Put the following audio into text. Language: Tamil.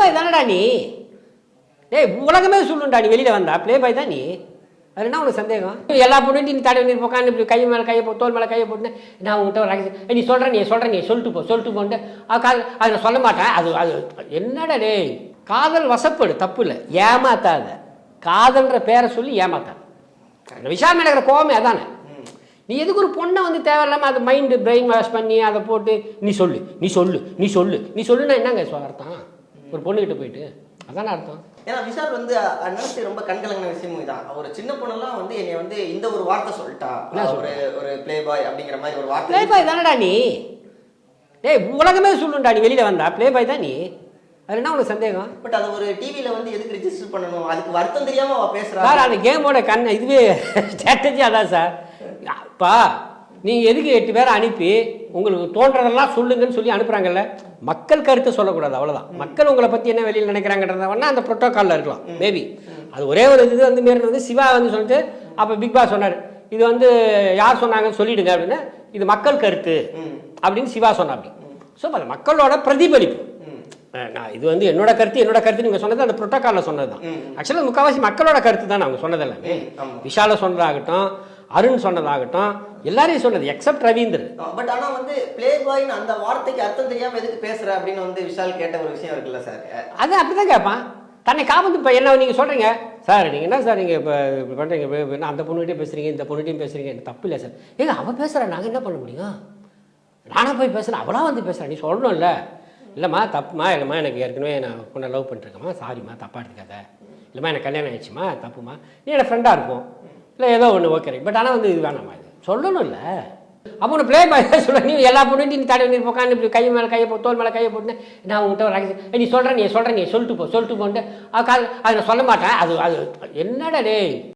பாய் தானடா நீ. டேய் உலகமே சொல்லுண்டா நீ வெளியில் வந்தா ப்ளே பாய் தான் நீ. அது என்ன உனக்கு சந்தேகம்? எல்லா பொண்ணுட்டு நீ தடவை நீ உட்காந்து இப்படி கை மேலே கையை தோல் மேலே கையை போட்டுன்னு நான் உங்கள்கிட்ட ஒரு நீ சொல்கிறேன் நீ சொல்லிட்டு போன்ட்டு அதை நான் சொல்ல மாட்டேன். அது என்னடா டேய், காதல் வசப்படு தப்பு இல்லை, ஏமாத்தாத. காதல்ன்ற பேரை சொல்லி ஏமாத்தாத. விஷால் மேலே இருக்கிற கோவமே அதானே. நீ எதுக்கு ஒரு பொண்ணை வந்து தேவையில்லாமல் அதை மைண்டு பிரெயின் வாஷ் பண்ணி அதை போட்டு நீ சொல்லுன்னா என்னங்க அர்த்தம்? ஒரு பொண்ணுக்கிட்ட போயிட்டு அதானே அர்த்தம். ஏன்னா விஷால் வந்து நினைச்சு ரொம்ப கண்கலங்கின விஷயமும் தான். ஒரு சின்ன பொண்ணெல்லாம் வந்து என்னை வந்து இந்த ஒரு வார்த்தை சொல்லிட்டா, ஒரு பிளே பாய் அப்படிங்கிற மாதிரி ஒரு வார்த்தை. பிளே பாய் தானடா நீ. டேய் உலகமே சொல்லுண்டா நீ வெளியில் வந்தா ப்ளே பாய் தான் நீ. அது என்ன உனக்கு சந்தேகம்? பட் அது ஒரு டிவியில் வந்து எதுக்கு ரிஜிஸ்டர் பண்ணணும்? அதுக்கு வருத்தம் தெரியாமல் அவள் பேசுகிறா சார். அந்த கேமோட இதுவே ஸ்ட்ராட்டஜி அதான் சார். அப்பா நீங்கள் எதுக்கு 8 பேரை அனுப்பி உங்களுக்கு தோன்றதெல்லாம் சொல்லுங்கன்னு சொல்லி அனுப்புகிறாங்கல்ல. மக்கள் கருத்தை சொல்லக்கூடாது, அவ்வளோதான். மக்கள் உங்களை பற்றி என்ன வெளியில் நினைக்கிறாங்கன்றத வேணா அந்த ப்ரோட்டோக்காலில் இருக்கலாம் மேபி. அது ஒரே ஒரு இது வந்து மாரி வந்து சிவா வந்து சொல்லிட்டு அப்போ பிக் பாஸ் சொன்னார், இது வந்து யார் சொன்னாங்கன்னு சொல்லிவிடுங்க அப்படின்னா, இது மக்கள் கருத்து அப்படின்னு சிவா சொன்னாப்படி. ஸோ அது மக்களோட பிரதிபலிப்பு. நான் இது வந்து என்னோட கருத்து நீங்கள் சொன்னது அந்த ப்ரோட்டோக்காலில் சொன்னது தான். ஆக்சுவலாக முக்கால்வாசி மக்களோட கருத்து தான் அவங்க சொன்னது எல்லாமே. விஷாலை சொன்னதாகட்டும், அருண் சொன்னதாகட்டும், எல்லாரையும் சொன்னது எக்ஸப்ட் ரவீந்தர். பட் ஆனால் வந்து பிளே பாய்னு அந்த வார்த்தைக்கு அர்த்தம் தெரியாமல் எதுக்கு பேசுகிற அப்படின்னு வந்து விஷால் கேட்ட ஒரு விஷயம் இருக்குல்ல சார். அது அப்படி தான் கேட்பான். தன்னை காப்பந்து இப்போ என்ன நீங்கள் சொல்கிறீங்க சார், நீங்கள் என்ன சார் நீங்கள் இப்போ இப்படி பண்ணுறீங்க, அந்த பொண்ணுகிட்டே பேசுகிறீங்க, இந்த பொண்ணுகிட்டையும் பேசுகிறீங்க, எனக்கு தப்பு இல்லை சார். ஏங்க அவள் பேசுகிறா, நாங்கள் என்ன பண்ண முடியும்? நானாக போய் பேசுகிறேன், அவளாக வந்து பேசுகிறேன், நீ சொல்லணும்ல. இல்லைம்மா தப்புமா, இல்லைம்மா எனக்கு ஏற்கனவே நான் பொண்ணை லவ் பண்ணிருக்கேம்மா, சாரிம்மா தப்பாக எடுத்துக்காத. இல்லைம்மா எனக்கு கல்யாணம் ஆயிடுச்சுமா, தப்புமா, நீ என்னோட ஃப்ரெண்டாக இருப்போம், இல்லை ஏதோ ஒன்று ஓகே. பட் ஆனால் வந்து இது வேணாம்மா, இது சொல்லணும்ல. அப்போ ஒன்று ப்ளே பாய் சொல்ல, நீ எல்லா பொண்ணுட்டு நீ தடவை நீ உட்காந்து இப்படி கை மேலே கையை தோல் மேலே கையை போட்டு நான் உங்கள்கிட்ட ஒரு நீ சொல்கிறேன் நீ சொல்லிட்டு போன்ட்டு அதை நான் சொல்ல மாட்டேன். அது என்னடா டேய்.